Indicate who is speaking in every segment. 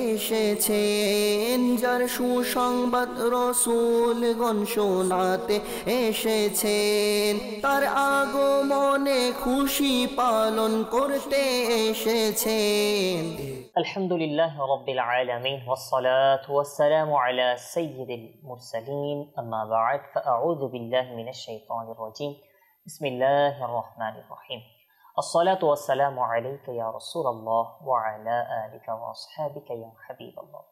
Speaker 1: এসেছেন যার সুসংবাদ রাসূলগণ শোনাতে এসেছেন, তার আগমনে খুশি পালন করতে এসেছেন।
Speaker 2: আলহামদুলিল্লাহ রাব্বিল আলামিন ওয়াসসালাতু ওয়াসসালামু আলা সাইয়্যিদিল মুরসালিন আম্মা বা'দ ফাআউযু বিল্লাহি মিনাশ শাইতানির রাজীম বিসমিল্লাহির রহমানির রহিম الصلاة والسلام عليك يا رسول الله وعلى آلك وأصحابك يا حبيب الله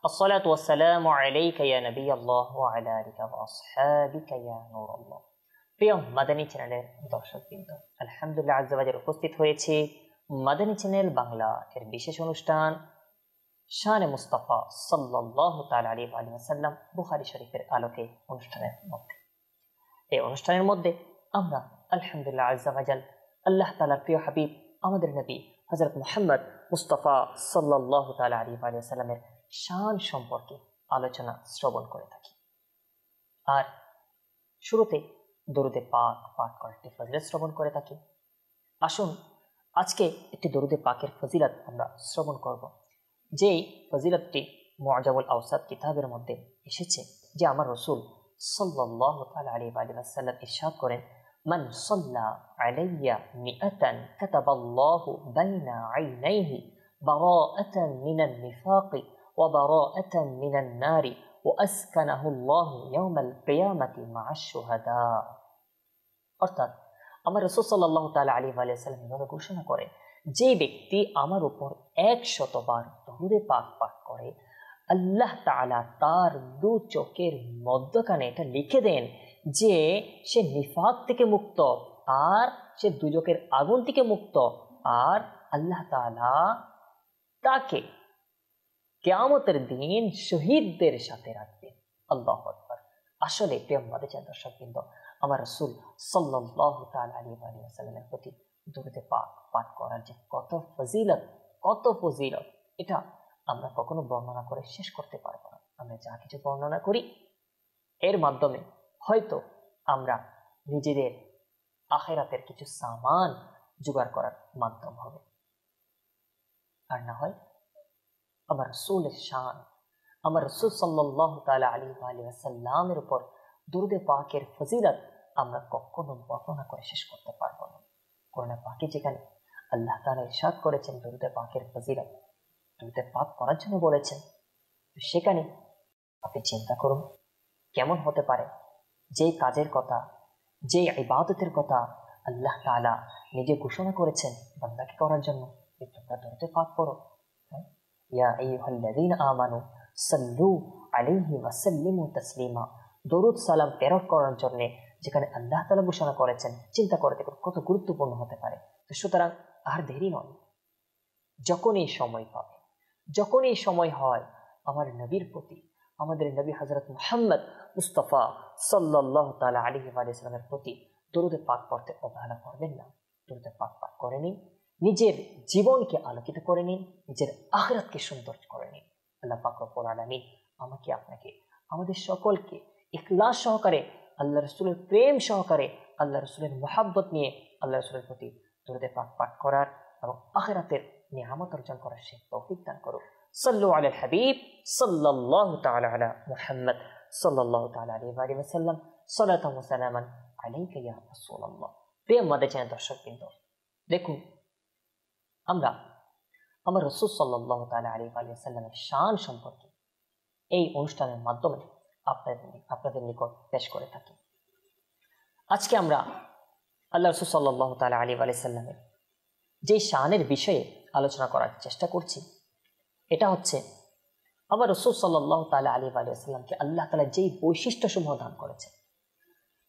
Speaker 2: الصلاة والسلام عليك يا نبي الله وعلى آلك وأصحابك يا نور الله প্রিয় মাদানী চ্যানেলের দর্শকবৃন্দ, আলহামদুলিল্লাহ আজ্জা ওয়া জাল্লা উপস্থিত হয়েছে মাদানী চ্যানেল বাংলা এর বিশেষ অনুষ্ঠান শানে মুস্তাফা সাল্লাল্লাহু তাআলা আলাইহি ওয়া সাল্লাম বুখারী শরীফের আলোকে অনুষ্ঠানের মধ্যে। এই অনুষ্ঠানের মধ্যে আমরা আলহামদুলিল্লাহ আজ্জা ওয়া জাল্লা আল্লাহ তাআলার প্রিয় হাবিব আমাদের নবী হযরত মুহাম্মদ মুস্তাফা সাল্লাল্লাহু তাআলা আলাইহি ওয়া সাল্লামের শান সম্পর্কে আলোচনা শ্রবণ করে থাকি। আর শুরুতে দরুদে পাক পাঠ করার একটি ফজিলত শ্রবণ করে থাকি। আসুন আজকে একটি দরুদে পাকের ফজিলত আমরা শ্রবণ করব, যেই ফজিলতটি মুআজামুল আওসাত কিতাবের মধ্যে এসেছে, যে আমার রাসূল সাল্লাল্লাহু তাআলা আলাইহি ওয়া সাল্লাম ইরশাদ করেন, মান সাল্লা আলাইয়া মিআতান কাতাবাল্লাহু বাইনা আইনাইহি বারাআতান মিনান নিফাকি ওয়া বারাআতান মিনান নারি ওয়া আসকানাহু আল্লাহু ইয়াওমাল কিয়ামাতি মা'আশ শুহাদা। অর্থাৎ আমার রাসূল সাল্লাল্লাহু তাআলা আলাইহি ওয়া সাল্লাম এভাবে ঘোষণা করে, যে ব্যক্তি আমার উপর 100 বার দরুদে পাক পাঠ করে, আল্লাহ তাআলা তার দু চোখের মধ্যখানে এটা লিখে দেন যে সে নিফাক থেকে মুক্ত আর সে দুজকের আগুন থেকে মুক্ত, আর আল্লাহ তাআলা তাকে কিয়ামতের দিন শহীদদের সাথে রাখবেন। আল্লাহু আকবার। আসলে প্রিয় মাদানী দর্শকবৃন্দ, আমার রাসূল সাল্লাল্লাহু তাআলা আলাইহি ওয়া সাল্লামের প্রতি দরুদে পাক পাঠ করার যে কত ফজিলত, এটা আমরা কখনো বর্ণনা করে শেষ করতে পারবো না। আমরা যা কিছু বর্ণনা করি এর মাধ্যমে হয়তো আমরা নিজেদের আখিরাতের কিছু সামান জোগাড় করার মাধ্যম হবে, আর না হয় আমার রাসূলের শান, আমার রাসূল সাল্লাল্লাহু তাআলা আলাইহি ওয়া সাল্লামের উপর দরুদে পাকের ফজিলত আমরা কখনো বর্ণনা করে শেষ করতে পারবো না। কোরআনে পাকে যেখানে আল্লাহ তাআলা ইরশাদ করেছেন দরুদে পাকের ফজিলত, দরুদে পাক করার জন্য বলেছেন, সেখানে আপনি চিন্তা করুন কেমন হতে পারে যে কাজের কথা, যে ইবাদতের কথা আল্লাহ তাআলা নিজে ঘোষণা করেছেন বান্দাকে করার জন্য, তোমরা দরুদে পাক করো। ইয়া আইয়ুহাল্লাযীনা আমানু সাল্লু আলাইহি ওয়া সাল্লিমু তাসলিমা। দরুদ সালাম প্রেরণ করার জন্য যেখানে আল্লাহ তাআলা ঘোষণা করেছেন, চিন্তা করে দেখুন কত গুরুত্বপূর্ণ হতে পারে। তো সুতরাং আর দেরি নয়, যখন এই সময় পাবে, যখন এই সময় হয়, আমার নবীর প্রতি, আমাদের নবী হযরত মুহাম্মদ মুস্তাফা সাল্লাল্লাহু তাআলা আলাইহি ওয়া সাল্লামের প্রতি দরুদে পাক পড়তে অবহেলা করবেন না। দরুদে পাক পাঠ করে নিন, নিজের জীবনকে আলোকিত করে নিন, নিজের আখিরাতকে সুন্দর করে নিন। আল্লাহ পাক রব্বুল আলামিন আমাকে, আপনাকে, আমাদের সকলকে ইখলাস সহকারে, আল্লাহ রাসূলের প্রেম সহকারে, আল্লাহ রাসূলের মুহাব্বত নিয়ে আল্লাহ রাসূলের প্রতি দরুদে পাক পাঠ করার এবং আখিরাতের নিয়ামত অর্জন করার সেই তৌফিক দান করুন। সাল্লু আলাল হাবিব সাল্লাল্লাহু তাআলা আলা মুহাম্মদ সাল্লাল্লাহু তাআলা আলাইহি ওয়া সাল্লাম সালাতান ওয়া সালামান আলাইকা ইয়া রাসূলুল্লাহ। প্রিয় মাদানী চ্যানেল দর্শকবৃন্দ, দেখুন আমরা আমার রাসূল সাল্লাল্লাহু তাআলা আলাইহি ওয়া সাল্লামের শান সম্পর্কে এই অনুষ্ঠানের মাধ্যমে আপনাদের নিকট পেশ করে থাকি। আজকে আমরা আল্লাহ রাসূল সাল্লাল্লাহু তাআলা আলাইহি ওয়া সাল্লামের যে শানের বিষয়ে আলোচনা করার চেষ্টা করছি, এটা হচ্ছে আমার রাসূল সাল্লাল্লাহু তাআলা আলাইহি ওয়া সাল্লামকে আল্লাহ তাআলা যেই বৈশিষ্ট্যসমূহ দান করেছেন,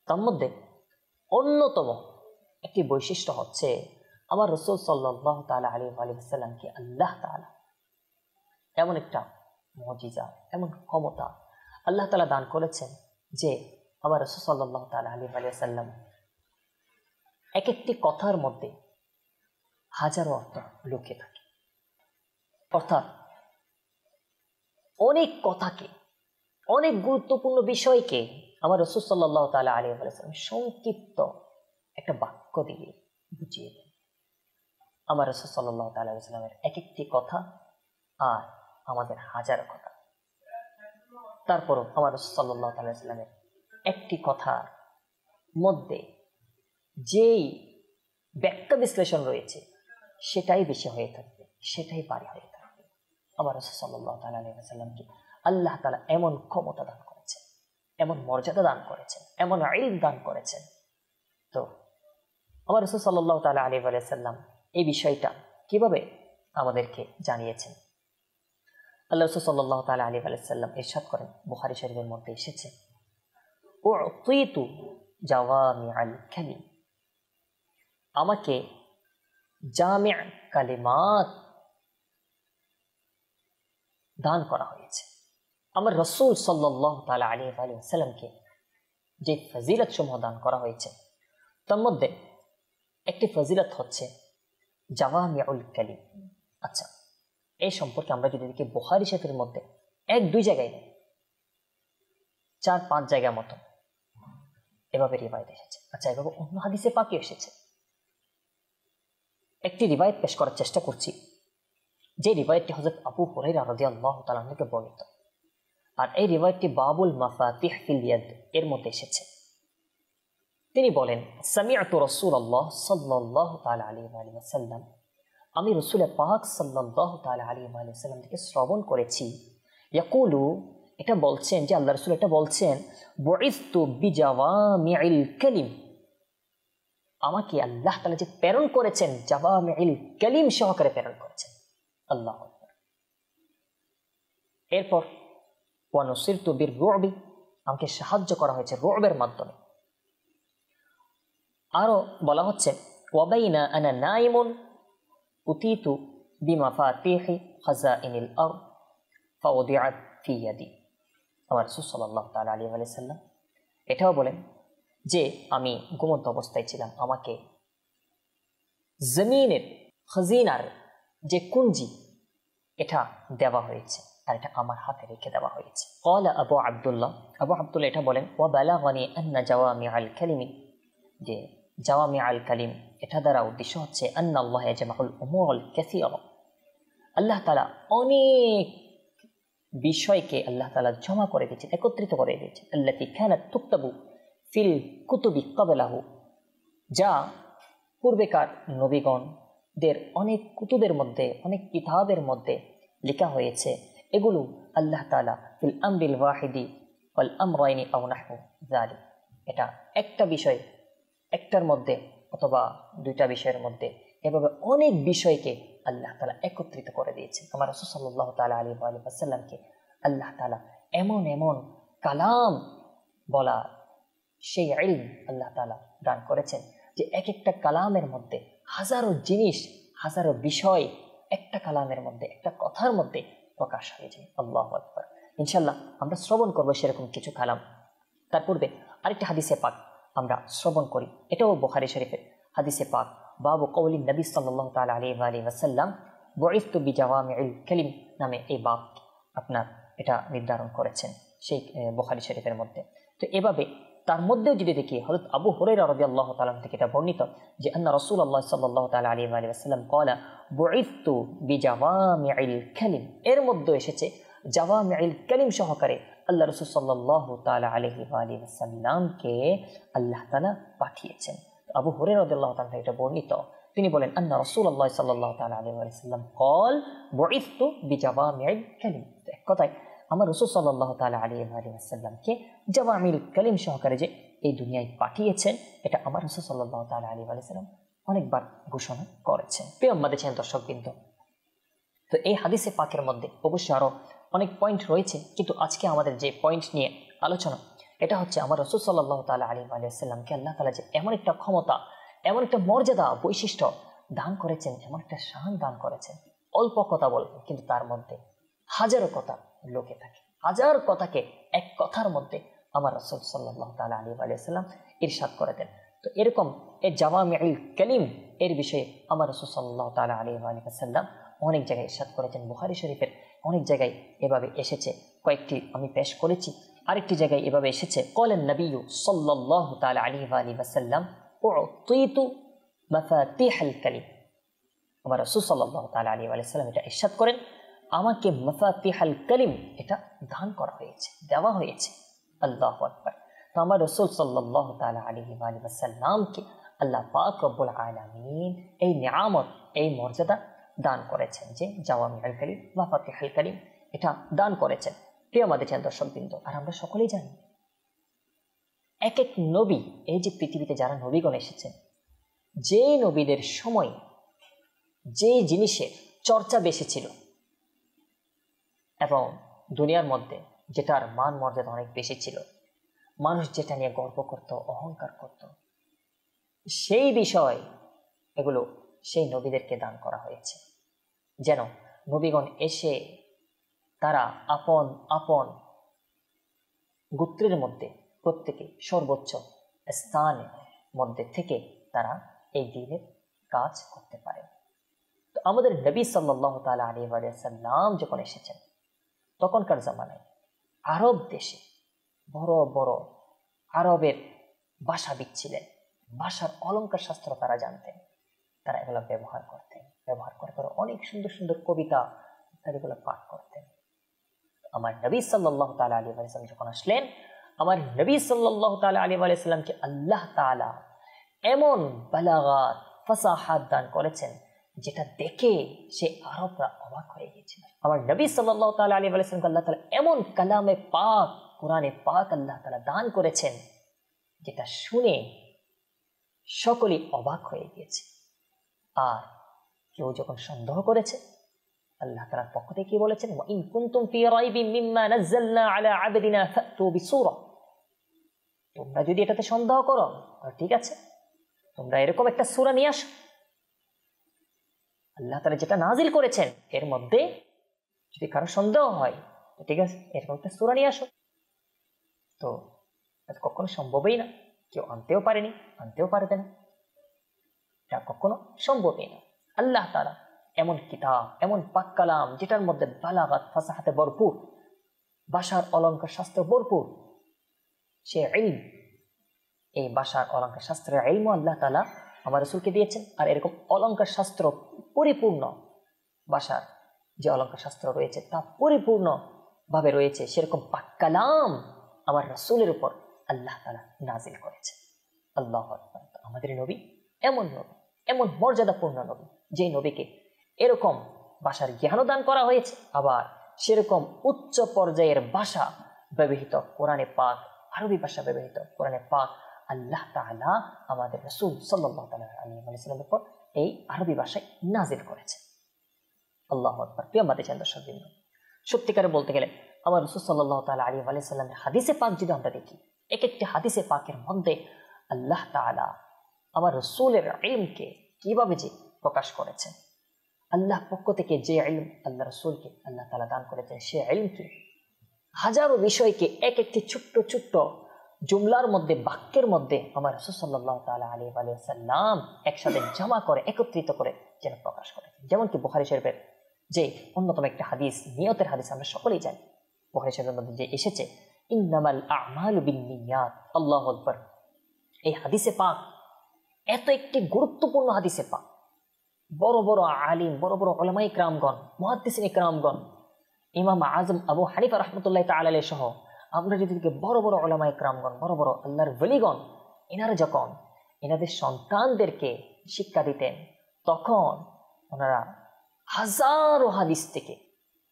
Speaker 2: তার মধ্যে অন্যতম একটি বৈশিষ্ট্য হচ্ছে আমার রাসূল সাল্লাল্লাহু তাআলা আলাইহি ওয়া সাল্লামকে আল্লাহ তাআলা এমন একটা মুজিজা, এমন ক্ষমতা আল্লাহ তাআলা দান করেছেন যে আমার রাসূল সাল্লাল্লাহু তাআলা আলাইহি ওয়া সাল্লাম এক একটি কথার মধ্যে হাজারো অর্থ লুকিয়ে থাকে। অর্থাৎ অনেক কথাকে, অনেক গুরুত্বপূর্ণ বিষয়কে আমার রাসূল সাল্লাল্লাহু তাআলা আলাইহি ওয়া সাল্লাম সংক্ষিপ্ত একটা বাক্য দিয়ে বুঝিয়ে দেন। আমার রাসূল সাল্লাল্লাহু তাআলা আলাইহি ওয়া সাল্লামের এক একটি কথা আর আমাদের হাজারো কথা। তারপরও আমার রাসূল সাল্লাল্লাহু আলাইহি ওয়াসাল্লামের একটি কথার মধ্যে যেই ব্যাখ্যা বিশ্লেষণ রয়েছে সেটাই বেশি হয়ে থাকবে, সেটাই বাড়ি হয়ে থাকবে। আমার রাসূল সাল্লাল্লাহু আলাইহি ওয়াসাল্লামকে আল্লাহ তাআলা এমন ক্ষমতা দান করেছেন, এমন মর্যাদা দান করেছেন, এমন ইলম দান করেছেন। তো আমার রাসূল সাল্লাল্লাহু আলাইহি ওয়াসাল্লাম এই বিষয়টা কিভাবে আমাদেরকে জানিয়েছেন? আল্লাহ রাসূল সাল্লাল্লাহু আলাইহি ওয়াসাল্লাম ইরশাদ করেন, বুখারী শরীফের মধ্যে এসেছে, উতিতু জাওয়ামিআল কালিম, আমাকে জামি' কালিমাত দান করা হয়েছে। আমার রাসূল সাল্লাল্লাহু আলাইহি ওয়াসাল্লামকে যে ফজিলত সমূহ দান করা হয়েছে তার মধ্যে একটি ফজিলত হচ্ছে জাওয়ামিউল কালিম। আচ্ছা, এই সম্পর্কে আমরা যদি দেখি বুখারী শরীফের মধ্যে 1-2 জায়গায় 4-5 জায়গা মতো এভাবে রিওয়ায়াত এসেছে। আচ্ছা, এভাবে অন্য হাদিসে পাকে এসেছে। একটি রিওয়ায়াত পেশ করার চেষ্টা করছি, যে রিওয়ায়াতটি হযরত আবু হুরায়রা রাদিয়াল্লাহু তাআলা থেকে বর্ণিত, আর এই রিওয়ায়াতটি বাবুল মাফাতিহ ফিল ইয়াদ এর মধ্যে এসেছে। তিনি বলেন, সামি'তু রাসূলুল্লাহ সাল্লাল্লাহু তাআলা আলাইহি ওয়াসাল্লাম, আমি রাসূল পাক সাল্লাল্লাহু তাআলা আলাইহি ওয়াসাল্লাম থেকে শ্রবণ করেছি, ইয়াকুলু, এটা বলছেন যে আল্লাহ রাসূল এটা বলছেন, বুইসতু বিজাওয়ামিল কালিম, আমাকে আল্লাহ তাআলা যে প্রেরণ করেছেন জাওয়ামিল কালিম সহকারে প্রেরণ করেছেন। আল্লাহু আকবার। এরপর ওয়া নুসিরতু বির-রু'বি, আমাকে সাহায্য করা হয়েছে রু'বের মাধ্যমে। আরো বলা হচ্ছে, ওয়া বাইনা আনা নাইমুন উতিতু বিমাফাতিহি খাযাইনিল আরদ ফাউদিআত ফি ইয়াদি। আমার রাসূল সাল্লাল্লাহু তাআলা আলাইহি ওয়াসাল্লাম এটাও বলেন যে আমি ঘুমন্ত অবস্থায় ছিলাম, আমাকে জমিনের খাজিনার যে কুঞ্জি এটা দেওয়া হয়েছে, আর এটা আমার হাতে রেখে দেওয়া হয়েছে। ক্বালা আবু আব্দুল্লাহ এটা বলেন, ওয়া বালাগানি আন্না জাওয়ামিআল কালিমি, যে জাওয়ামিআল কালিম এটা দ্বারা উদ্দেশ্য হচ্ছে আন্না আল্লাহ ইয়াজমাউল উমুরুল কাসীরা, আল্লাহ তাআলা অনেক বিষয়কে আল্লাহ তাআলা জমা করে দিয়েছেন, একত্রিত করে দিয়েছেন। আল্লাতী কানাত তুকতাবু ফিল কুতুবি ক্বাবলাহু, যা পূর্বেকার নবীগণদের অনেক কুতুবের মধ্যে, অনেক কিতাবের মধ্যে লেখা হয়েছে। এগুলো আল্লাহ তাআলা ফিল আমরিল ওয়াহিদি ওয়াল আমরাইনি আও নাহু যালিক, এটা একটা বিষয় একটার মধ্যে অথবা দুইটা বিষয়ের মধ্যে, এভাবে অনেক বিষয়কে আল্লাহ তাআলা একত্রিত করে দিয়েছে। আমার রাসূল সাল্লাল্লাহু তাআলা আলাইহি ওয়াসাল্লামকে আল্লাহ তাআলা এমন এমন কালাম বলা সেই ইলম আল্লাহ তাআলা দান করেছেন যে এক একটা কালামের মধ্যে হাজারো জিনিস, হাজারো বিষয় একটা কালামের মধ্যে, একটা কথার মধ্যে প্রকাশ হয়ে যায়। আল্লাহু আকবার। ইনশাআল্লাহ আমরা শ্রবণ করবো সেরকম কিছু কালাম। তার পূর্বে আরেকটা হাদিসে পাক আমরা শ্রবণ করি, এটাও বুখারী শরীফের হাদিসে পাক, বাবু কওলি নবী সাল্লাল্লাহু তাআলা আলাইহি ওয়াসাল্লাম বুইসতু বিজাওয়ামিল কালিম নামে এই বাব আপনার এটা নির্ধারণ করেছেন সেই বুখারী শরীফের মধ্যে। তো এভাবে তার মধ্যেও যদি দেখি হযরত আবু হুরায়রা রাদিয়াল্লাহু তাআলা থেকে এটা বর্ণিত যে আন্না রাসূলুল্লাহ সাল্লাল্লাহু তাআলা আলাইহি ওয়াসাল্লাম ক্বালা বুইসতু বিজাওয়ামিল কালিম, এর মধ্যে এসেছে জাওয়ামিল কালিম সহকারে আল্লাহ রাসূল সাল্লাল্লাহু তাআলা আলাইহি ওয়াসাল্লামকে আল্লাহ তাআলা পাঠিয়েছেন। আবু হুরায়রা রাদিয়াল্লাহু তাআলা এটা বর্ণিত, তিনি বলেন আন্না রাসূলুল্লাহ সাল্লাল্লাহু তাআলা আলাইহি ওয়াসাল্লাম ক্বাল বুইসতু বিজাওয়ামিল কালিম, এক কথায় আমার রাসূল সাল্লাল্লাহু তাআলা আলাইহি ওয়াসাল্লামকে জাওয়ামিল কালিম সহকারে যে এই দুনিয়ায় পাঠিয়েছেন, এটা আমার রাসূল সাল্লাল্লাহু তাআলা আলাইহি ওয়াসাল্লাম অনেকবার ঘোষণা করেছেন। প্রিয় আমাদের দর্শকবৃন্দ, তো এই হাদিসে পাকের মধ্যে অবশ্যই আরো অনেক পয়েন্ট রয়েছে, কিন্তু আজকে আমাদের যে পয়েন্ট নিয়ে আলোচনা এটা হচ্ছে আমার রাসূল সাল্লাল্লাহু তাআলা আলাইহি ওয়াসাল্লামকে আল্লাহ তাআলা যে এমন একটা ক্ষমতা, এমন একটা মর্যাদা, বৈশিষ্ট্য দান করেছেন, এমন একটা শান দান করেছেন। অল্প কথা বলবেন কিন্তু তার মধ্যে হাজারো কথা লোকে থাকে, হাজার কথাকে এক কথার মধ্যে আমার রাসূল সাল্লাল্লাহু তাআলা আলাইহি ওয়াসাল্লাম ইরশাদ করে দেন। তো এরকম এই জাওয়ামিউল কালিম এর বিষয়ে আমার রাসূল সাল্লাল্লাহু তাআলা আলাইহি ওয়াসাল্লাম অনেক জায়গায় ইরশাদ করেছেন। বুখারী শরীফের অনেক জায়গায় এভাবে এসেছে, কয়েকটি আমি পেশ করেছি। আরেকটি জায়গায় এভাবে এসেছে, ক্বালান নবিয়্যু সাল্লাল্লাহু তাআলা আলাইহি ওয়াসাল্লাম উতিতু মাফাতিহাল কালিম। আমার রাসূল সাল্লাল্লাহু তাআলা আলাইহি ওয়াসাল্লাম এটা ইরশাদ করেন, আমাকে মাফাতিহাল কালিম এটা দান করা হয়েছে, দেওয়া হয়েছে। আল্লাহু আকবার। তো আমার রাসূল সাল্লাল্লাহু তাআলা আলাইহি ওয়া সাল্লামকে আল্লাহ পাক রব্বুল আলামিন এই নিয়ামত, এই মর্যাদা দান করেছেন যে জাওয়ামিউল কালিম, মাফাতিহুল কালিম এটা দান করেছেন। প্রিয় আমাদের দর্শকবৃন্দ, আর আমরা সকলেই জানি এক এক নবী, এই যে পৃথিবীতে যারা নবীগণ এসেছেন, যে নবীদের সময় যে জিনিসের চর্চা বেশি ছিল এবং দুনিয়ার মধ্যে যেটার মান মর্যাদা অনেক বেশি ছিল, মানুষ যেটা নিয়ে গর্ব করত, অহংকার করত, সেই বিষয় এগুলো সেই নবীদেরকে দান করা হয়েছে, যেন নবীগণ এসে তারা আপন আপন গোত্রের মধ্যে প্রত্যেকে সর্বোচ্চ স্থানের মধ্যে থেকে তারা এই দ্বীনের কাজ করতে পারে। তো আমাদের নবী সাল্লাল্লাহু তাআলা আলাইহি ওয়া সাল্লাম যখন এসেছেন, তখনকার জামানায় আরব দেশে বড় বড় আরবের ভাষাবিদ ছিলেন, ভাষার অলঙ্কার শাস্ত্র তারা জানতেন, তারা এগুলো ব্যবহার করতেন, ব্যবহার করে করে অনেক সুন্দর সুন্দর কবিতা তারা এগুলো পাঠ করতেন। আমার নবী সাল্লাল্লাহু তাআলা আলাইহি ওয়া সাল্লাম যখন আসলেন, আমার নবী সাল্লাল্লাহু তাআলা আলাইহি ওয়া সাল্লামকে আল্লাহ তাআলা এমন বালাগাত, ফাসাহাত দান করেছেন যেটা দেখে সে আরবরা অবাক হয়ে গিয়েছিল। আমার নবী সাল্লাল্লাহু তাআলা আলাইহি ওয়া সাল্লামকে আল্লাহ তাআলা এমন কালামে পাক, কোরআনে পাক আল্লাহ তাআলা দান করেছেন যেটা শুনে সকলেই অবাক হয়ে গিয়েছে। আর কেউ যখন সন্দেহ করেছে, আল্লাহ তাআলার পক্ষ থেকে কি বলেছেন? ওয়া ইন কুনতুম ফি রাইবিন মিম্মা নাযালনা আলা আবদিনা ফাতু বিসূরা, তোমরা যদি এটাতে সন্দেহ করো, ঠিক আছে, তোমরা এরকম একটা সূরা নিয়ে আসো, আল্লাহ তাআলা যেটা নাজিল করেছেন এর মধ্যে যদি কারো সন্দেহ হয়, ঠিক আছে, এরকম একটা সূরা নিয়ে আসো। তো এটা কখনো সম্ভবই না, কেউ আনতেও পারেনি, আনতেও পারবে না, এটা কখনো সম্ভবই না। আল্লাহ তাআলা এমন কিতাব, এমন পাক কালাম যেটার মধ্যে বালাগাত, ফাসাহাতে ভরপুর, ভাষার অলঙ্কার শাস্ত্র ভরপুর, সে ইলম, এই ভাষার অলঙ্কার শাস্ত্রের ইলম আল্লাহ তাআলা আমার রাসূলকে দিয়েছেন। আর এরকম অলঙ্কার শাস্ত্র পরিপূর্ণ, ভাষার যে অলঙ্কার শাস্ত্র রয়েছে তা পরিপূর্ণ ভাবে রয়েছে, সেরকম পাক কালাম আমার রাসূলের উপর আল্লাহ তাআলা নাজিল করেছে। আল্লাহু আকবার। আমাদের নবী এমন নবী, এমন মর্যাদাপূর্ণ নবী, যে নবীকে এরকম ভাষার জ্ঞানও দান করা হয়েছে, আবার সেরকম উচ্চ পর্যায়ের ভাষা ব্যবহৃত কোরআনে পাক, আরবি ভাষা ব্যবহৃত কোরআনে পাক আল্লাহ তাআলা আমাদের রাসূল সাল্লাল্লাহু আলাইহি ওয়া সাল্লামের উপর এই আরবি ভাষায় নাজিল করেছে। আল্লাহু আকবার। প্রিয় আমাদের দর্শকবৃন্দ, সত্যিকারে বলতে গেলে আমার রাসূল সাল্লাল্লাহু আলাইহি ওয়া সাল্লামের হাদিসে পাক যদি আমরা দেখি, এক একটি হাদিসে পাকের মধ্যে আল্লাহ তাআলা আমার রাসূলের ইলমকে কিভাবে যে প্রকাশ করেছেন, আল্লাহ পক্ষ থেকে যে ইলম আল্লাহ রাসূলকে আল্লাহ তাআলা দান করেছেন, সে ইলমকে হাজারো বিষয়কে এক একটি ছোট্ট ছোট্ট জুমলার মধ্যে, বাক্যের মধ্যে আমার রাসূল সাল্লাল্লাহু তাআলা আলাইহি ওয়া সাল্লাম একসাথে জমা করে, একত্রিত করে যেন প্রকাশ করেছেন। যেমন কি বুখারী শরীফের যে অন্যতম একটা হাদিস, নিয়তের হাদিস, আমরা সকলেই জানি, বুখারী শরীফের মধ্যে যে এসেছে ইন্নামাল আ'মালু বিন্নিয়াত, আল্লাহু আকবার। এই হাদিসে পাক এত একটি গুরুত্বপূর্ণ হাদিসে পাক, বড় বড় আলিম, বড় বড় উলামায়ে কিরামগণ, মুহাদ্দিসিনে কিরামগণ, ইমাম আযম আবু হানিফা রাহমাতুল্লাহি তাআলা আলাইহি সহ আমরা যদি বড় বড় উলামায়ে কিরামগণ, বড় বড় আল্লাহর ওলিগণ, এনারা যখন এনাদের সন্তানদেরকে শিক্ষা দিতেন, তখন ওনারা হাজারো হাদিস থেকে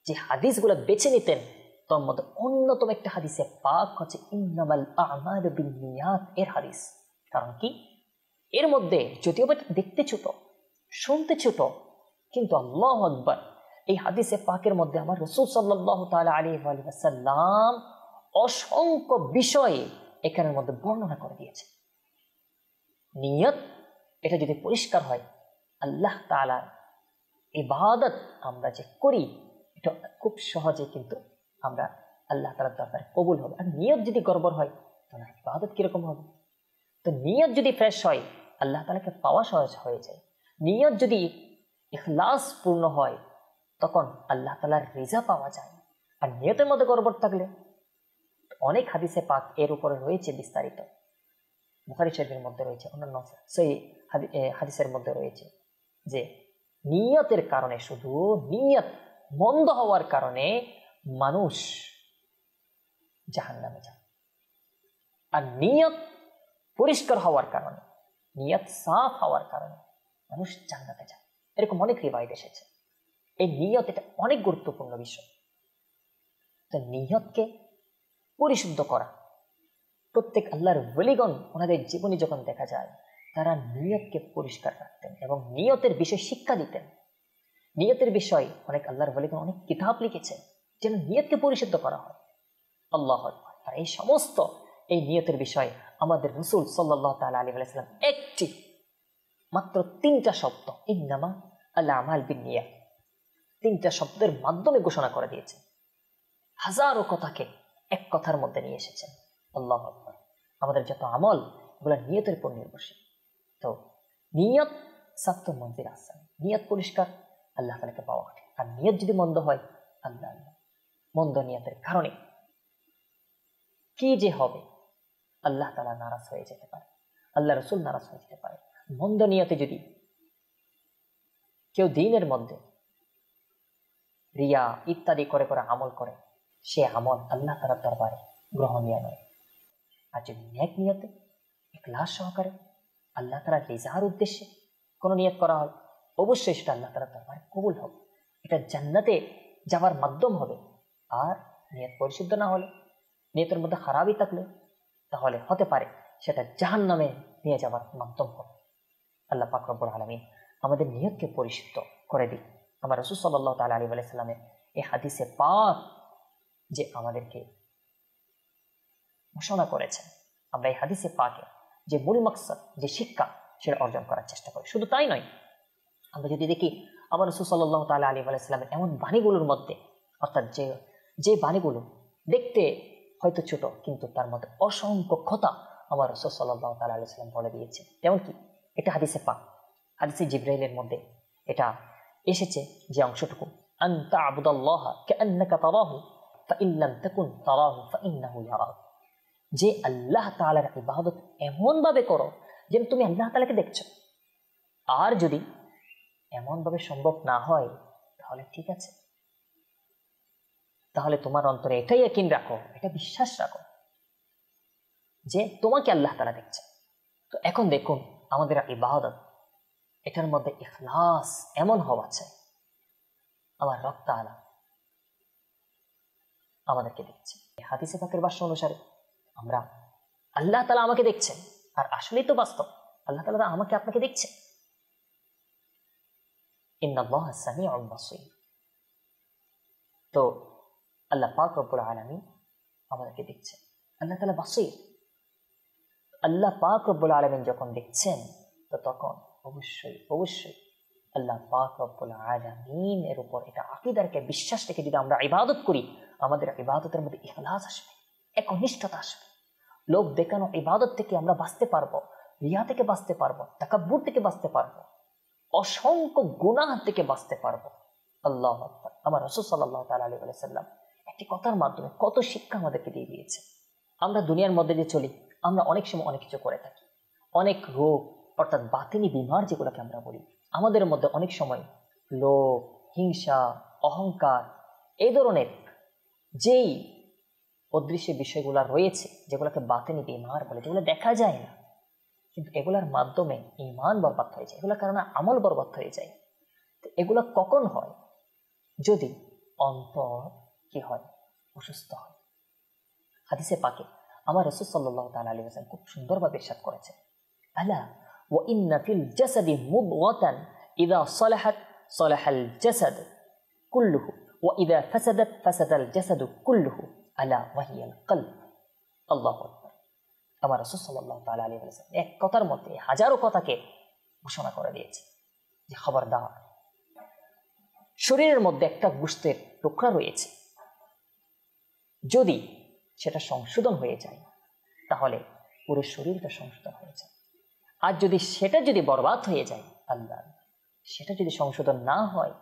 Speaker 2: যে হাদিসগুলো বেছে নিতেন, তার মধ্যে অন্যতম একটা হাদিসে পাক হচ্ছে ইন্নামাল আ'মালু বিন্নিয়াত এর হাদিস। কারণ কি, এর মধ্যে যদিও দেখতে ছোট, শুনতে ছোট, কিন্তু আল্লাহু আকবার, এই হাদিসে পাকের মধ্যে আমার রাসূল সাল্লাল্লাহু তাআলা আলাইহি ওয়া সাল্লাম অসংখ্য বিষয়ে এখানের মধ্যে বর্ণনা করে দিয়েছে। নিয়ত এটা যদি পরিষ্কার হয়, আল্লাহ তাআলার ইবাদত আমরা যে করি এটা খুব সহজে কিন্তু আমরা আল্লাহ তাআলার দরবারে কবুল হবে। আর নিয়ত যদি গড়বড় হয়, তাহলে ইবাদত কিরকম হবে? তো নিয়ত যদি ফ্রেশ হয়, আল্লাহ তাআলাকে পাওয়া সহজ হয়ে যায়। নিয়ত যদি ইখলাস পূর্ণ হয়, তখন আল্লাহ তাআলার রিজা পাওয়া যায়। আর নিয়তের মধ্যে গড়বড় থাকলে, অনেক হাদিসে পাক এর উপরে রয়েছে বিস্তারিত, বুখারী শরীফের মধ্যে রয়েছে, অন্যান্য সেই হাদিসের মধ্যে রয়েছে যে নিয়তের কারণে, শুধু নিয়ত মন্দ হওয়ার কারণে মানুষ জাহান্নামে যায়। আর নিয়ত পরিষ্কার হওয়ার কারণে, নিয়ত সাফ হওয়ার কারণে মানুষ জান্নাতে যায়। এরকম অনেক রিওয়ায়াত এসেছে। এই নিয়ত এটা অনেক গুরুত্বপূর্ণ বিষয়। তো নিয়তকে পরিশুদ্ধ করা, প্রত্যেক আল্লাহর ওলিগণ ওনাদের জীবনে যখন দেখা যায় তারা নিয়তকে পরিষ্কার রাখতেন এবং নিয়তের বিষয় শিক্ষা দিতেন। নিয়তের বিষয় অনেক আল্লাহর ওলিগণ অনেক কিতাব লিখেছেন যেন নিয়তকে পরিশুদ্ধ করা হয়। আল্লাহু আকবার। আর এই সমস্ত এই নিয়তের বিষয় আমাদের রাসূল সাল্লাল্লাহু তাআলা আলাইহি ওয়াসাল্লাম একটি মাত্র 3টা শব্দ, ইন্নামা আল আমাল বিন্নিয়াত, 3টা শব্দের মাধ্যমে ঘোষণা করে দিয়েছেন। হাজারো কথাকে এক কথার মধ্যে নিয়ে এসেছেন। আল্লাহু আকবার। আমাদের যত আমল এগুলো নিয়তের উপর নির্ভরশীল। তো নিয়ত সাফতুল মনজিল আহসান, নিয়ত পরিষ্কার, আল্লাহ তাআলাকে পাওয়া কঠিন। আর নিয়ত যদি মন্দ হয়, আল্লাহ মন্দ নিয়তের কারণে কি যে হবে, আল্লাহ তাআলা নারাজ হয়ে যেতে পারে, আল্লাহ রাসূল নারাজ হয়ে যেতে পারে। মন্দ নিয়তে যদি কেউ দ্বীনের মধ্যে রিয়া ইত্যাদি করে করে আমল করে, সে আমল আল্লাহ তাআলার দরবারে গ্রহণীয় নয়। আর যদি নেক নিয়তে ইখলাস সহকারে আল্লাহ তাআলার রিজার উদ্দেশ্যে কোনো নিয়ত করা হয়, অবশ্যই সেটা আল্লাহ তাআলার দরবারে কবুল হবে, এটা জান্নাতে যাওয়ার মাধ্যম হবে। আর নিয়ত পরিশুদ্ধ না হলে, নিয়তের মধ্যে খারাপই থাকলে, তাহলে হতে পারে সেটা জাহান্নামে নিয়ে যাওয়ার মাধ্যম হবে। আল্লাহ পাক রব্বুল আলামিন আমাদের নিয়তকে পরিশুদ্ধ করে দিই। আমার রাসূল সাল্লাল্লাহু তাআলা আলাইহি ওয়া সাল্লামের এই হাদিসে পাক যে আমাদেরকে ঘোষণা করেছেন, আমরা এই হাদিসে পাকে যে মূল মাকসাদ, যে শিক্ষা, সেটা অর্জন করার চেষ্টা করি। শুধু তাই নয়, আমরা যদি দেখি আমার রাসূল সাল্লাল্লাহু তাআলা আলাইহি ওয়া সাল্লামের এমন বাণীগুলোর মধ্যে, অর্থাৎ যে বাণীগুলো দেখতে হয়তো ছোট কিন্তু তার মধ্যে অসংখ্য কথা আমার রাসূল সাল্লাল্লাহু তাআলা আলাইহি ওয়াসাল্লাম বলে দিয়েছেন। যেমন কি, এটা হাদিসে পাক, হাদিসে জিবরাইলের মধ্যে এটা এসেছে যে অংশটুকু, আনতা আবুদাল্লাহা কাআন্নাকা তারাহু ফাইন লাম তাকুন তারাহু ফাইন্নাহু ইয়ারাক, যে আল্লাহ তাআলার ইবাদত এমন ভাবে করো যেন তুমি আল্লাহ তাআলাকে দেখছো। আর যদি এমন ভাবে সম্ভব না হয় তাহলে ঠিক আছে, তাহলে তোমার অন্তরে এটাই ইয়াকিন রাখো, এটা বিশ্বাস রাখো যে তোমাকে আল্লাহ তাআলা দেখছে। তো এখন দেখুন আমাদের ইবাদত, এটার মধ্যে ইখলাস এমন হওয়া চাই, আমার রব তাআলা আমাদেরকে দেখছে। হাদিসে পাকের ভাষ্য অনুসারে আমরা আল্লাহ তাআলা আমাকে দেখছেন, আর আসলেই তো বাস্তব আল্লাহ তাআলা আমাকে আপনাকে দেখছেন। ইন্নাল্লাহা সামিউন বাসীর। তো আল্লাহ পাক রব্বুল আলামিন আমাদেরকে দেখছেন, আল্লাহ তাআলা বাসীর। আল্লাহ পাক রব্বুল আলামিন যখন দেখছেন, তো তখন অবশ্যই অবশ্যই আল্লাহ পাক রব্বুল আলামিন এর উপর এটা আকীদারকে বিশ্বাস রেখে যদি আমরা ইবাদত করি, আমাদের ইবাদতের মধ্যে ইখলাস আসবে, একনিষ্ঠতা আসবে। লোক দেখানো ইবাদত থেকে আমরা বাঁচতে পারবো, রিয়া থেকে বাঁচতে পারবো, তাকাব্বুর থেকে বাঁচতে পারবো, অসংখ্য গুনাহ থেকে বাঁচতে পারবো। আল্লাহু আকবার। আমার রাসূল সাল্লাল্লাহু তাআলা আলাইহি ওয়া সাল্লাম একটি কথার মাধ্যমে কত শিক্ষা আমাদেরকে দিয়ে দিয়েছে। আমরা দুনিয়ার মধ্যে যে চলি, আমরা অনেক সময় অনেক কিছু করে থাকি, অনেক রোগ অর্থাৎ বাতিনি বিমার যেগুলোকে আমরা বলি, আমাদের মধ্যে অনেক সময় লোভ, হিংসা, অহংকার, এই ধরনের যেই অদৃশ্য বিষয়গুলো রয়েছে, যেগুলোকে বাতিনি বিমার বলে, যেগুলো দেখা যায় না, কিন্তু এগুলার মাধ্যমে ঈমান বরবাদ হয়ে যায়, এগুলোর কারণে আমল বরবাদ হয়ে যায়। তো এগুলো কখন হয়? যদি অন্তর কি হয়, অসুস্থ হয়। হাদিসে পাকে আমার রাসূল সাল্লাল্লাহু তাআলা আলাইহি ওয়াসাল্লাম খুব সুন্দরভাবে ইরশাদ করেছেন, আলা ওয়া ইন্না ফিল জাসাদি মুদগাতান ইযা সালাহাত সালাহাল জাসাদ কুল্লুহু ওয়া ইযা ফাসাদাত ফাসাদাল জাসাদু কুল্লুহু আলা ওয়া হিয়াল কলব। আল্লাহু আকবার। আমার রাসূল সাল্লাল্লাহু তাআলা আলাইহি ওয়াসাল্লাম এক কথার মধ্যে হাজারো কথাকে ঘোষণা করে দিয়েছে যে খবরদার, শরীরের মধ্যে একটা গোশতের টুকরা রয়েছে, যদি সেটা সংশোধন হয়ে যায় তাহলে পুরো শরীরটা সংশোধন হয়ে যায়। আর সেটা যদি বরবাদ হয়ে যায়, আল্লাহ, সেটা যদি সংশোধন না হয়,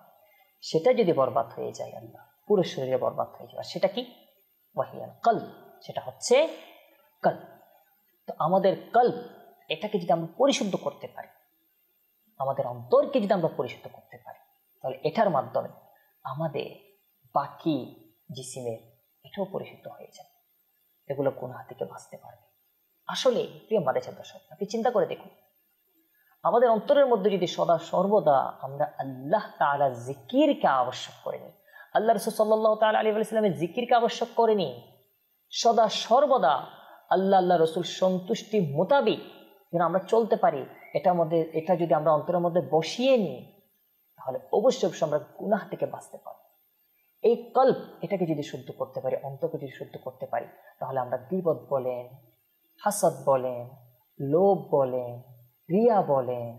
Speaker 2: সেটা যদি বরবাদ হয়ে যায়, আল্লাহ, পুরো শরীরে বরবাদ হয়ে যাবে। সেটা কি? ওয়াহিয়াল কলব, সেটা হচ্ছে কলব। তো আমাদের কলব, এটাকে যদি আমরা পরিশুদ্ধ করতে পারি, আমাদের অন্তরকে যদি আমরা পরিশুদ্ধ করতে পারি, তাহলে এটার মাধ্যমে আমাদের বাকি জিসিমের এটাও পরিশুদ্ধ হয়ে যায়, এগুলো গুনাহ থেকে বাঁচতে পারবে। আসলে প্রিয় মাদ্রাসার দর্শক, আপনি চিন্তা করে দেখুন, আমাদের অন্তরের মধ্যে যদি সদা সর্বদা আমরা আল্লাহ তাআলা জিকিরকে আবশ্যক করে নিই, আল্লাহ রাসূল সাল্লাল্লাহু তাআলা আলাইহি ওয়া সাল্লামের জিকিরকে আবশ্যক করে নিই, সদা সর্বদা আল্লাহ রসুল সন্তুষ্টি মোতাবিক যেন আমরা চলতে পারি, এটা যদি আমরা অন্তরের মধ্যে বসিয়ে নিই, তাহলে অবশ্যই আমরা গুনাহ থেকে বাঁচতে পারব। এই কল্প এটাকে যদি শুদ্ধ করতে পারি, অন্তরকে যদি শুদ্ধ করতে পারি, তাহলে আমরা গীবত বলেন, হাসাদ বলেন, লোভ বলেন, রিয়া বলেন,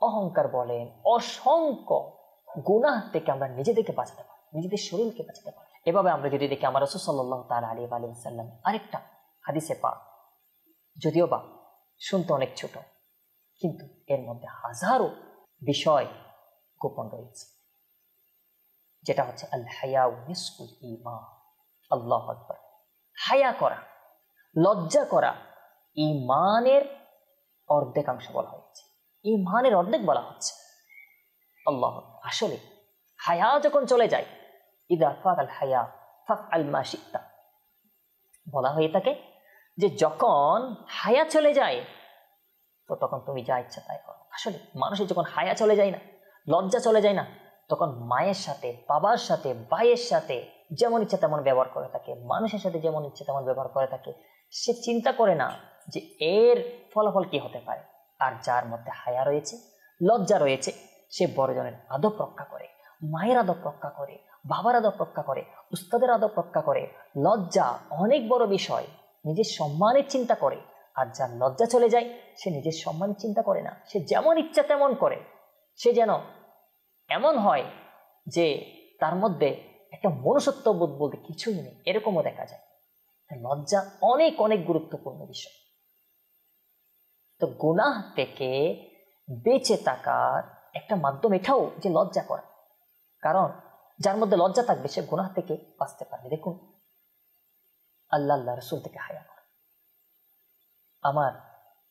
Speaker 2: অহংকার বলেন, অসংখ্য গুনাহ থেকে আমরা নিজেদেরকে বাঁচাতে পারি, নিজেদের শরীরকে বাঁচাতে পারি। এভাবে আমরা যদি দেখি আমার রাসূল সাল্লাল্লাহু তাআলা আলাইহি ওয়া সাল্লাম আরেকটা হাদিসে পাক, যদিও বা শুনতে অনেক ছোট, কিন্তু এর মধ্যে হাজারো বিষয় গোপন রয়েছে, যেটা হচ্ছে আল হায়াউ নিসফুল ঈমান। আল্লাহু আকবার। হায়া করা, লজ্জা করা ঈমানের অর্ধেকাংশ বলা হয়েছে, ঈমানের অর্ধেক বলা হচ্ছে। আল্লাহ, আসলে হায়া যখন চলে যায়, ইদা ফাআল হায়া ফাফআল মা শি'তা, বলা হয়ে থাকে যে যখন হায়া চলে যায় তো তখন তুমি যা ইচ্ছা তাই করো। আসলে মানুষের যখন হায়া চলে যায় না, লজ্জা চলে যায় না, তখন মায়ের সাথে, বাবার সাথে, ভাইয়ের সাথে যেমন ইচ্ছা তেমন ব্যবহার করে থাকে, মানুষের সাথে যেমন ইচ্ছা তেমন ব্যবহার করে থাকে। সে চিন্তা করে না যে এর ফলাফল কি হতে পারে। আর যার মধ্যে হায়া রয়েছে, লজ্জা রয়েছে, সে বড়জনের আদব রক্ষা করে, মায়ের আদব রক্ষা করে, বাবার আদব রক্ষা করে, উস্তাদের আদব রক্ষা করে। লজ্জা অনেক বড় বিষয়, নিজের সম্মানের চিন্তা করে। আর যার লজ্জা চলে যায়, সে নিজের সম্মানের চিন্তা করে না, সে যেমন ইচ্ছা তেমন করে। সে যেন এমন হয় যে তার মধ্যে একটা মনুষ্যত্ববোধ বলতে কিছুই নেই, এরকমও দেখা যায়। লজ্জা অনেক অনেক গুরুত্বপূর্ণ বিষয়। তো গুনাহ থেকে বেঁচে থাকার একটা মাধ্যম এটাও যে লজ্জা করা, কারণ যার মধ্যে লজ্জা থাকবে সে গুনাহ থেকে বাঁচতে পারবে। দেখুন, আল্লাহ রসুল থেকে হায়া করা।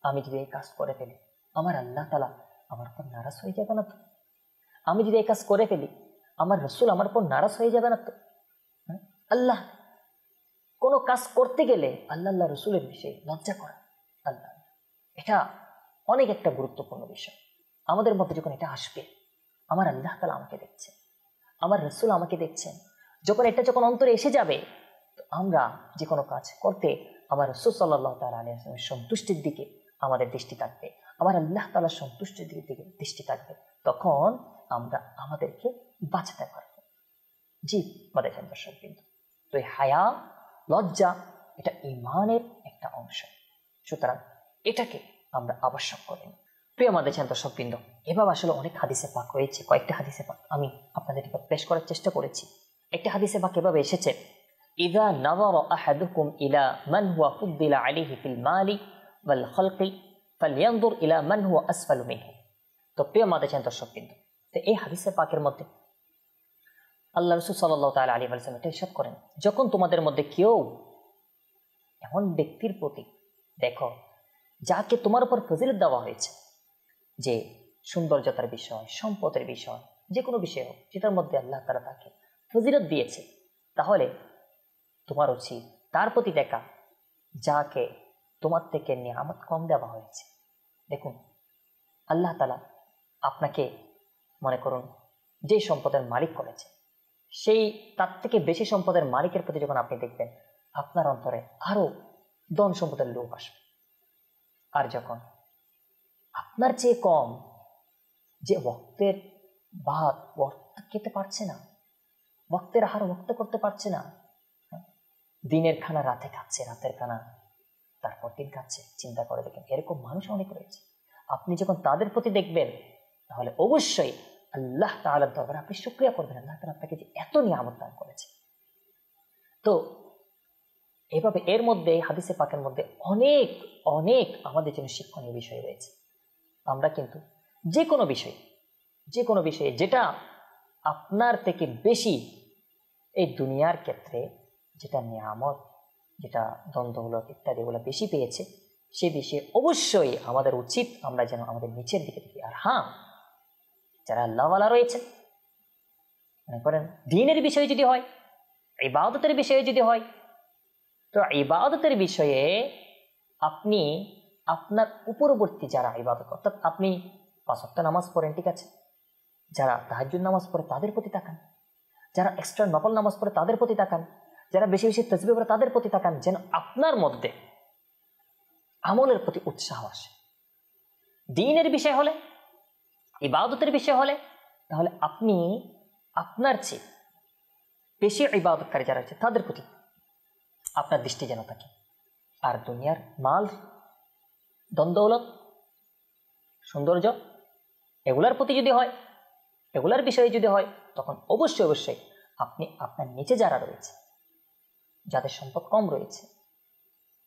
Speaker 2: আমি যদি এই কাজ করে ফেলি, আমার আল্লাহ তাআলা আমার উপর নারাজ হয়ে যাবে না তো? আমি যদি এই কাজ করে ফেলি, আমার রসুল আমার উপর নারাজ হয়ে যাবে না তো? আল্লাহ কোনো কাজ করতে গেলে আল্লাহ রসুলের বিষয়ে লজ্জা করা, আল্লাহ, এটা অনেক একটা গুরুত্বপূর্ণ বিষয়। আমাদের মধ্যে যখন এটা আসবে, আমার আল্লাহ তাআলা আমাকে দেখছেন, আমার রসুল আমাকে দেখছেন, যখন অন্তরে এসে যাবে, তো আমরা যে কোনো কাজ করতে আমার রাসূল সাল্লাল্লাহু তাআলা আলাইহি ওয়াসাল্লামের সন্তুষ্টির দিকে আমাদের দৃষ্টি থাকবে, আমার আল্লাহ তাআলার সন্তুষ্টির দিকে দৃষ্টি থাকবে, তখন আমরা আমাদেরকে বাঁচাতে পারব। জি মাদ্রাসার দর্শকবৃন্দ, তো এই হায়া, লজ্জা এটা ঈমানের একটা অংশ, সুতরাং এটাকে আমরা আবশ্যক করি। প্রিয় মাদ্রাসার দর্শকবৃন্দ, এভাবে আসলে অনেক হাদিসে পাক রয়েছে। কয়েকটা হাদিসে পাক আমি আপনাদেরকে পেশ করার চেষ্টা করেছি। একটি হাদিসে পাক এভাবে এসেছে, ইযা নাযারা আহাদুকুম ইলা মান হুয়া ফুদ্দিলা আলাইহি ফিল মালি ওয়াল খালকি ফালইয়ানজুর ইলা মান হুয়া আসফালু মিনহু। তো প্রিয় মাদ্রাসার দর্শকবৃন্দ, তো এই হাদিসে পাকের মধ্যে আল্লাহ রাসূল সাল্লাল্লাহু তাআলা আলাইহি ওয়া সাল্লাম এটা ইরশাদ করেন, যখন তোমাদের মধ্যে কেউ এমন ব্যক্তির প্রতি দেখো যাকে তোমার উপর ফজিলত দেওয়া হয়েছে, যে সৌন্দর্যতার বিষয়, সম্পদের বিষয়, যে কোনো বিষয় হোক, যেটার মধ্যে আল্লাহ তাআলা তাকে ফজিলত দিয়েছে, তাহলে তোমার উচিত তার প্রতি দেখা যাকে তোমার থেকে নিয়ামত কম দেওয়া হয়েছে। দেখুন, আল্লাহ তাআলা আপনাকে মনে করুন যে সম্পদের মালিক করেছে, সেই তার থেকে বেশি সম্পদের মালিকের প্রতি যখন আপনি দেখবেন, আপনার অন্তরে আরো ধন সম্পদের লোভ আসবে। আর যখন আপনার চেয়ে কম, যে ওয়াক্তের ভাত ওয়াক্ত খেতে পারছে না, ওয়াক্তের আহার ওয়াক্ত করতে পারছে না, দিনের খানা রাতে খাচ্ছে, রাতের খানা তারপর দিন খাচ্ছে, চিন্তা করে দেখেন এরকম মানুষ অনেক রয়েছে। আপনি যখন তাদের প্রতি দেখবেন, তাহলে অবশ্যই আল্লাহ তাআলার দরবারে আপনি শুকরিয়া করবেন, আল্লাহ তাআলা আপনাকে যে এত নিয়ামত দান করেছে। তো এভাবে এর মধ্যে, হাদিসে পাকের মধ্যে অনেক অনেক আমাদের জন্য শিক্ষণীয় বিষয় রয়েছে। আমরা কিন্তু যে কোনো বিষয়ে যেটা আপনার থেকে বেশি এই দুনিয়ার ক্ষেত্রে যেটা নিয়ামত, যেটা দ্বন্দ্বগুলো ইত্যাদি এগুলো বেশি পেয়েছে, সে বিষয়ে অবশ্যই আমাদের উচিত আমরা যেন আমাদের নিচের দিকে দেখি। আর হ্যাঁ, যারা আল্লাহওয়ালা রয়েছে, মনে করেন দ্বীনের বিষয়ে যদি হয়, ইবাদতের বিষয়ে যদি হয়, তো ইবাদতের বিষয়ে আপনি আপনার উপরবর্তী যারা ইবাদত, অর্থাৎ আপনি 5 ওয়াক্ত নামাজ পড়েন, ঠিক আছে, যারা তাহাজ্জুদ নামাজ পড়ে তাদের প্রতি তাকান, যারা এক্সট্রা নফল নামাজ পড়ে তাদের প্রতি তাকান, যারা বেশি বেশি তাসবিহ পড়ে তাদের প্রতি তাকান, যেন আপনার মধ্যে আমলের প্রতি উৎসাহ আসে। দ্বীনের বিষয় হলে, ইবাদতের বিষয় হলে, তাহলে আপনি আপনার চেয়ে বেশি ইবাদতকারী যারা আছে তাদের প্রতি আপনার দৃষ্টি যেন থাকে। আর দুনিয়ার মাল, দ্বন্দ্বলত, সৌন্দর্য, এগুলার প্রতি যদি হয়, এগুলার বিষয়ে যদি হয়, তখন অবশ্যই অবশ্যই আপনি আপনার নিচে যারা রয়েছে, যাদের সম্পদ কম রয়েছে,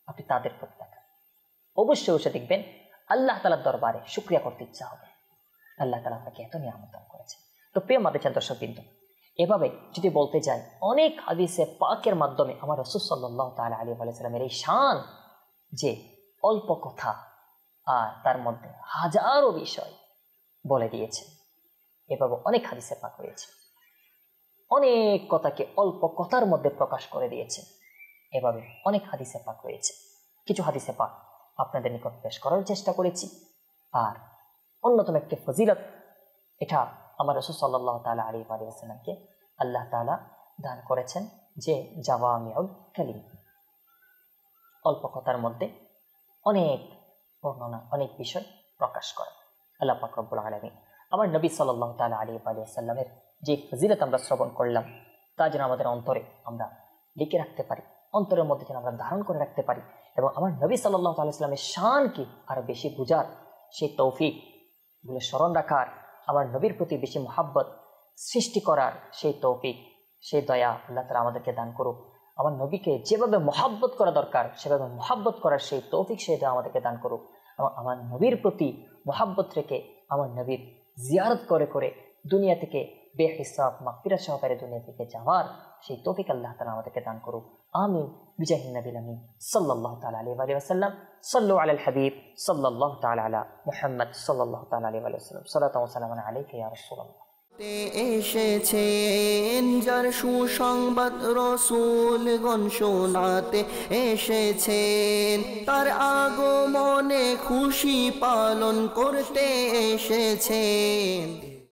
Speaker 2: আপনি তাদের প্রতি তাকান। অবশ্যই অবশ্যই দেখবেন আল্লাহ তাআলার দরবারে শুকরিয়া করতে ইচ্ছা হবে, আল্লাহ তাআলা আপনাকে এত নিয়ামত দান করেছে। তো প্রিয় মাদ্রাসার দর্শকবৃন্দ, এভাবে যদি বলতে যাই, অনেক হাদিসে পাকের মাধ্যমে আমার রাসূল সাল্লাল্লাহু তাআলা আলাইহি ওয়া সাল্লামের এই শান যে অল্প কথা আর তার মধ্যে হাজারো বিষয় বলে দিয়েছে। এভাবে অনেক হাদিসে পাক রয়েছে, অনেক কথাকে অল্প কথার মধ্যে প্রকাশ করে দিয়েছে। এভাবে অনেক হাদিসে পাক রয়েছে। কিছু হাদিসে পাক আপনাদের নিকট পেশ করার চেষ্টা করেছি। আর অন্যতম একটি ফজিলত, এটা আমার রাসূল সাল্লাল্লাহু তাআলা আলাইহি ওয়া সাল্লামকে আল্লাহ তাআলা দান করেছেন যে জাওয়ামিউল কালিম, অল্প কথার মধ্যে অনেক বর্ণনা, অনেক বিষয় প্রকাশ করে। আল্লাহ পাক রব্বুল আলামিন আমার নবী সাল্লাল্লাহু তাআলা আলাইহি ওয়া সাল্লামের যে ফজিলত আমরা শ্রবণ করলাম, তা যেন আমাদের অন্তরে আমরা লিখে রাখতে পারি, অন্তরের মধ্যে যেন আমরা ধারণ করে রাখতে পারি, এবং আমার নবী সাল্লাল্লাহু তাআলা সাল্লামের শানকে আরো বেশি বুঝার সেই তৌফিক, বলে স্মরণ রাখার, আমার নবীর প্রতি বেশি মহাব্বত সৃষ্টি করার সেই তৌফিক, সেই দয়া আল্লাহ তাআলা আমাদেরকে দান করুক। আমার নবীকে যেভাবে মহাব্বত করা দরকার সেভাবে মহাব্বত করার সেই তৌফিক, সেই দয়া আমাদেরকে দান করুক। এবং আমার নবীর প্রতি মহাব্বত রেখে আমার নবীর জিয়ারত করে করে দুনিয়া থেকে বেহিসাব মাগফিরাত সহকারে দুনিয়া থেকে যাওয়ার সেই তৌফিক আল্লাহ তাআলা আমাদেরকে দান করুক। আমিন বিজাহিন নবিল আমিন সাল্লাল্লাহু তাআলা আলাইহি ওয়া সাল্লাম। সাল্লু আলাল হাবিব সাল্লাল্লাহু তাআলা আলা মুহাম্মদ সাল্লাল্লাহু তাআলা আলাইহি ওয়া সাল্লাম। সালাতু ওয়া সালামু আলাইকা ইয়া রাসূলুল্লাহ।
Speaker 1: এসেছেন যার সুসংবাদ রাসূলগণ শোনাতে এসেছেন, তার আগমনে খুশি পালন করতে এসেছেন।